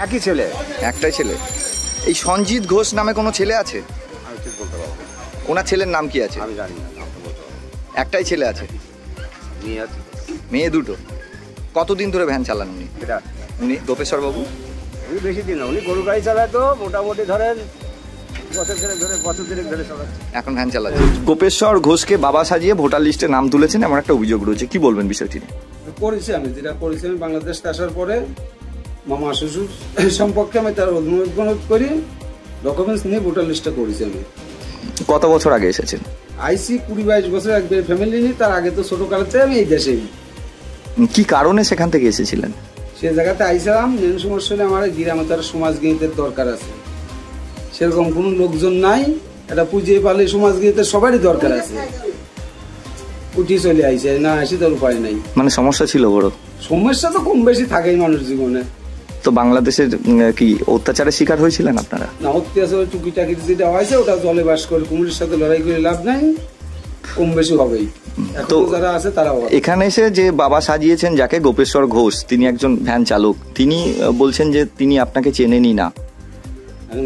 একই ছেলে, একটাই ছেলে। এই সঞ্জিত ঘোষ নামে কোনো ছেলে আছে? আমি ঠিক বলতে পারবো না। ওনার ছেলের নাম কি আছে? আমি জানি না, নাম তো বলতে পারবো না। একটাই ছেলে আছে? মেয়ে আছে। মেয়ে দুটো। কতদিন ধরে ভ্যান চালান উনি? এটা উনি গোপেশ্বর বাবু? উনি বেশি দিন না, উনি গরু গাড়ি চালায়, তো মোটামুটি ধরেন বছর দিনেক ধরে চালাচ্ছে। এখন ভ্যান চালাচ্ছে। গোপেশ্বর ঘোষকে বাবা সাজিয়ে ভোটার লিস্টে নাম তুলেছেন এমন একটা অভিযোগ রয়েছে, কি বলবেন বিষয়টি নিয়ে? করেছি আমি, যেটা করেছি আমি বাংলাদেশ আসার পরে মামা শ্বশুর সম্পর্কে আমি তার অনুরোধ করি, ডকুমেন্টস নিয়ে ভোটার লিস্টটা করেছি আমি। কত বছর আগে এসেছেন? আইসি 20-22 বছর একবার ফ্যামিলি নিয়ে, তার আগে তো ছোট কালতে আমি এই দেশেই। কি কারণে সেখান থেকে এসেছিলেন? সে জায়গাতে আইসালাম, মেন সমস্যা হলে আমার গ্রামে তার সমাজগীতের দরকার আছে, সেরকম কোনো লোকজন নাই, এটা পুজিয়ে পারলে সমাজগীতের সবারই দরকার আছে। উঠিয়ে চলে আইসে না, আসি তার উপায় নাই। মানে সমস্যা ছিল বড়? সমস্যা তো কম বেশি থাকেই মানুষ জীবনে। তো বাংলাদেশের কি অত্যাচারের শিকার হয়েছিলেন আপনারা? না, অত্যাচার টুকি টাকি যেটা হয়েছে ওটা জলে বাস করে, কুমিরের সাথে লড়াই করে লাভ নাই, কম বেশি হবেই। তো যারা আছে তারা এখানে এসে যে বাবা সাজিয়েছেন যাকে, গোপেশ্বর ঘোষ, তিনি একজন ভ্যান চালক, তিনি বলছেন যে তিনি আপনাকে চেনেনই না।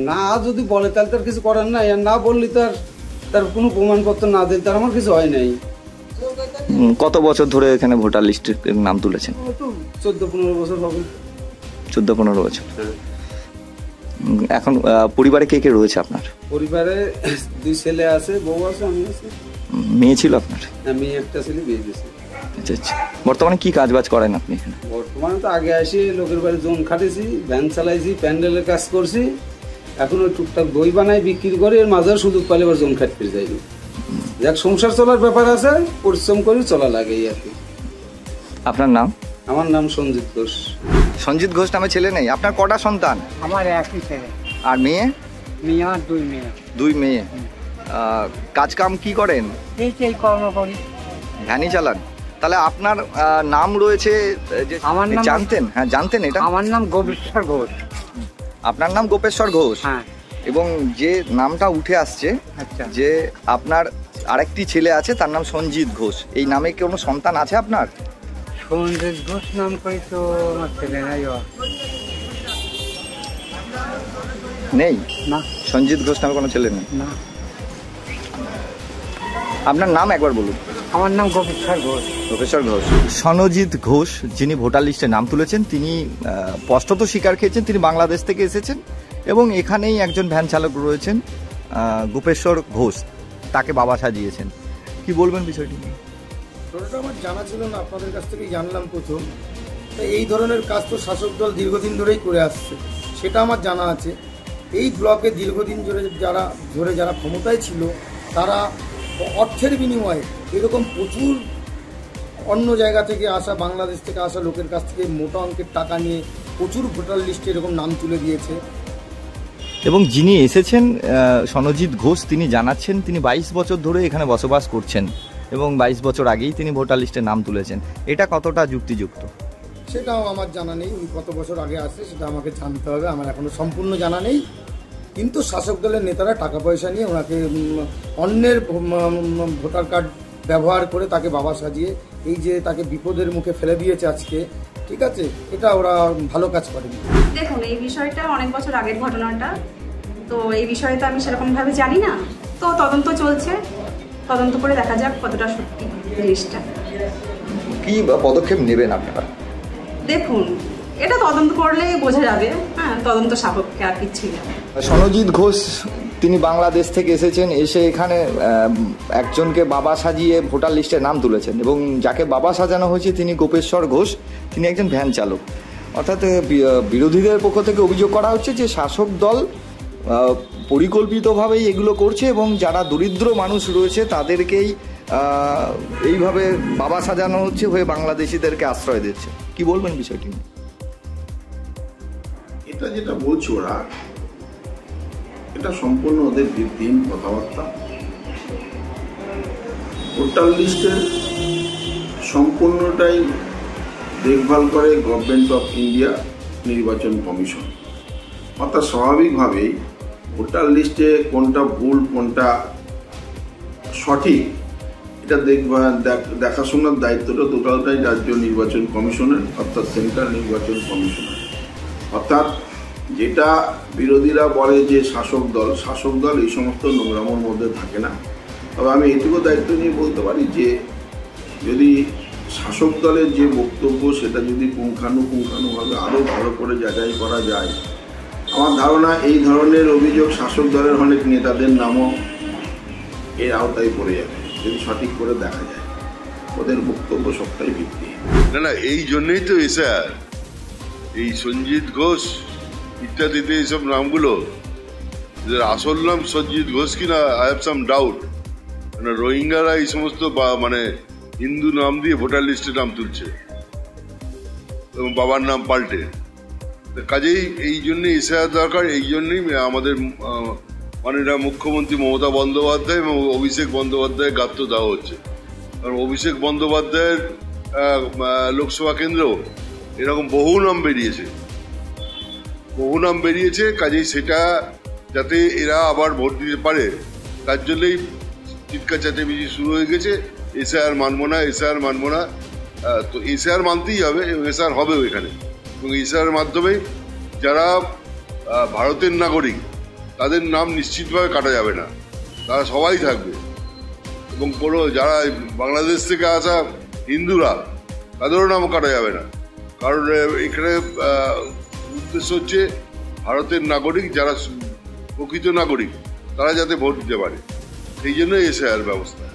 না যদি বলে তাহলে তার কিছু করার নাই, আর না বললে তার কোনো প্রমাণপত্র না দিলে তার আমার কিছু হয় নাই। কত বছর ধরে এখানে ভোটার লিস্টে নাম তুলেছেন? 14-15 বছর হবে। 14-15 বছর। এখন পরিবারে কে কে রয়েছে আপনার? পরিবারে 2 ছেলে আছে, বউ আছে, আমি আছি। মেয়ে ছিল আপনার? মেয়ে একটা ছেলে, বিয়ে দিয়েছে। আচ্ছা আচ্ছা। বর্তমানে কি কাজ বাজ করেন আপনি এখানে? বর্তমানে তো আগে আসি লোকের বাড়ি জোন খাটেছি, ভ্যান চালাইছি, প্যান্ডেলের কাজ করছি, এখন ওই টুকটাক দই বানাই বিক্রি করে, এর মাঝে সুযোগ পালে এবার জোন খাটতে যাই। যাক, সংসার চলার ব্যাপার আছে, পরিশ্রম করে চলা লাগে আর কি। আপনার নাম? আমার নাম সঞ্জিত ঘোষ। সঞ্জিত ঘোষ নামে ছেলে নেই আপনার? কটা সন্তান? আমার একই ছেলে। আর মেয়ে? মেয়ে আমার 2 মেয়ে। 2 মেয়ে। কাজ কাম কি করেন? এই কর্ম করি, ভ্যানই চালান। তাহলে আপনার নাম রয়েছে যে, আমার নাম জানতেন? হ্যাঁ জানতেন এটা? আমার নাম গোপেশ্বর ঘোষ। আপনার নাম গোপেশ্বর ঘোষ? হ্যাঁ। এবং যে নামটা উঠে আসছে, আচ্ছা, যে আপনার আরেকটি ছেলে আছে তার নাম সঞ্জিত ঘোষ, এই নামে কোনো সন্তান আছে আপনার? সঞ্জিত ঘোষ নাম করে তো আমার ছেলে নাই। নেই না, সঞ্জিত ঘোষ নামে কোনো ছেলে নেই? না। আপনার নাম একবার বলুন। আমার নাম গোপেশ্বর ঘোষ। গোপেশ্বর ঘোষ। সনজিৎ ঘোষ যিনি ভোটার লিস্টে নাম তুলেছেন, তিনি স্পষ্টত স্বীকার খেয়েছেন তিনি বাংলাদেশ থেকে এসেছেন, এবং এখানেই একজন ভ্যান চালক রয়েছেন গোপেশ্বর ঘোষ, তাকে বাবা সাজিয়েছেন। কি বলবেন বিষয়টি নিয়ে? ওটা আমার জানা ছিল না, আপনাদের কাছ থেকেই জানলাম প্রথম। এই ধরনের কাজ তো শাসক দল দীর্ঘদিন ধরেই করে আসছে, সেটা আমার জানা আছে। এই ব্লকে দীর্ঘদিন ধরে যারা ক্ষমতায় ছিল, তারা অর্থের বিনিময়ে এরকম প্রচুর অন্য জায়গা থেকে আসা, বাংলাদেশ থেকে আসা লোকের কাছ থেকে মোটা অঙ্কের টাকা নিয়ে প্রচুর ভোটার লিস্টে এরকম নাম তুলে দিয়েছে। এবং যিনি এসেছেন সনজিৎ ঘোষ, তিনি জানাচ্ছেন তিনি 22 বছর ধরে এখানে বসবাস করছেন, এবং 22 বছর আগেই তিনি ভোটার লিস্টে নাম তুলেছেন। এটা কতটা যুক্তিযুক্ত সেটাও আমার জানা নেই। উনি কত বছর আগে আসছে সেটা আমাকে জানতে হবে, আমার এখনো সম্পূর্ণ জানা নেই। কিন্তু শাসক দলের নেতারা টাকা পয়সা নিয়ে ওনাকে অন্যের ভোটার কার্ড ব্যবহার করে তাকে বাবা সাজিয়ে এই যে তাকে বিপদের মুখে ফেলে দিয়েছে আজকে, ঠিক আছে, এটা ওরা ভালো কাজ করেনি। দেখুন, এই বিষয়টা অনেক বছর আগের ঘটনাটা, তো এই বিষয়ে তো আমি সেরকমভাবে জানি না, তো তদন্ত চলছে, তদন্ত করে দেখা যাক কতটা সত্যি জিনিসটা। কি পদক্ষেপ নেবেন আপনারা? দেখুন, এটা তদন্ত করলে বোঝা যাবে। হ্যাঁ, তদন্ত সাপেক্ষে আর কিচ্ছুই না। সনজিৎ ঘোষ তিনি বাংলাদেশ থেকে এসেছেন, এসে এখানে একজনকে বাবা সাজিয়ে ভোটার লিস্টে নাম তুলেছেন, এবং যাকে বাবা সাজানো হয়েছে তিনি গোপেশ্বর ঘোষ, তিনি একজন ভ্যান চালক। অর্থাৎ বিরোধীদের পক্ষ থেকে অভিযোগ করা হচ্ছে যে শাসক দল পরিকল্পিতভাবেই এগুলো করছে, এবং যারা দরিদ্র মানুষ রয়েছে তাদেরকেই এইভাবে বাবা সাজানো হচ্ছে, হয়ে বাংলাদেশিদেরকে আশ্রয় দিচ্ছে। কি বলবেন বিষয়টি? এটা যেটা বলছো ওরা, এটা সম্পূর্ণ ওদের ভিত্তিহীন কথাবার্তা। ভোটার লিস্টের সম্পূর্ণটাই দেখভাল করে গভর্নমেন্ট অফ ইন্ডিয়া, নির্বাচন কমিশন। অর্থাৎ স্বাভাবিকভাবেই ভোটার লিস্টে কোনটা ভুল কোনটা সঠিক এটা দেখাশোনার দায়িত্বটা টোটালটাই রাজ্য নির্বাচন কমিশনের, অর্থাৎ সেন্ট্রাল নির্বাচন কমিশনের। অর্থাৎ যেটা বিরোধীরা বলে যে শাসক দল এই সমস্ত নোংরামোর মধ্যে থাকে না। তবে আমি এটুকু দায়িত্ব নিয়ে বলতে পারি যে যদি শাসক দলের যে বক্তব্য সেটা যদি পুঙ্খানুপুঙ্খানুভাবে আরও ভালো করে যাচাই করা যায়, আমার ধারণা এই ধরনের অভিযোগ শাসক দলের অনেক নেতাদের নামও এর আওতায় পড়ে যাবে, যদি সঠিক করে দেখা যায়। ওদের বক্তব্য সবটাই ভিত্তি। না, এই জন্যই তো এসআর, এই সঞ্জিত ঘোষ ইত্যাদিতে এইসব নামগুলো, আসল নাম সঞ্জিত ঘোষ কিনা আই হ্যাভ সাম ডাউট। মানে রোহিঙ্গারা এই সমস্ত মানে হিন্দু নাম দিয়ে ভোটার লিস্টে নাম তুলছে এবং বাবার নাম পাল্টে। কাজেই এই জন্যে এসআর দরকার। এই জন্যই আমাদের মাননীয় মুখ্যমন্ত্রী মমতা বন্দ্যোপাধ্যায় এবং অভিষেক বন্দ্যোপাধ্যায়ের গাত্র দেওয়া হচ্ছে। কারণ অভিষেক বন্দ্যোপাধ্যায়ের লোকসভা কেন্দ্র এরকম বহু নাম বেরিয়েছে, কাজেই সেটা যাতে এরা আবার ভোট দিতে পারে তার জন্যই চিৎকার চেঁচামেচি শুরু হয়ে গেছে, এসআর মানবো না। তো এসআর মানতেই হবে এবং এসআর হবেও এখানে। এবং এসআর মাধ্যমে যারা ভারতের নাগরিক তাদের নাম নিশ্চিতভাবে কাটা যাবে না, তারা সবাই থাকবে। এবং কোনো যারা বাংলাদেশ থেকে আসা হিন্দুরা তাদেরও নাম কাটা যাবে না, কারণ এখানে উদ্দেশ্য হচ্ছে ভারতের নাগরিক যারা প্রকৃত নাগরিক তারা যাতে ভোট দিতে পারে, সেই জন্য এসআর ব্যবস্থা।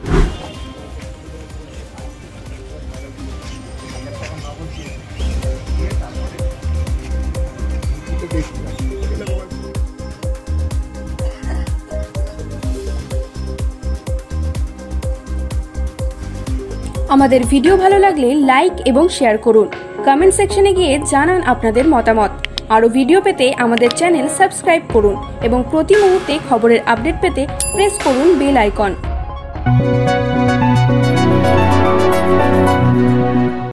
আমাদের ভিডিও ভালো লাগলে লাইক এবং শেয়ার করুন। কমেন্ট সেকশনে গিয়ে জানান আপনাদের মতামত। আরও ভিডিও পেতে আমাদের চ্যানেল সাবস্ক্রাইব করুন এবং প্রতি মুহূর্তে খবরের আপডেট পেতে প্রেস করুন বেল আইকন।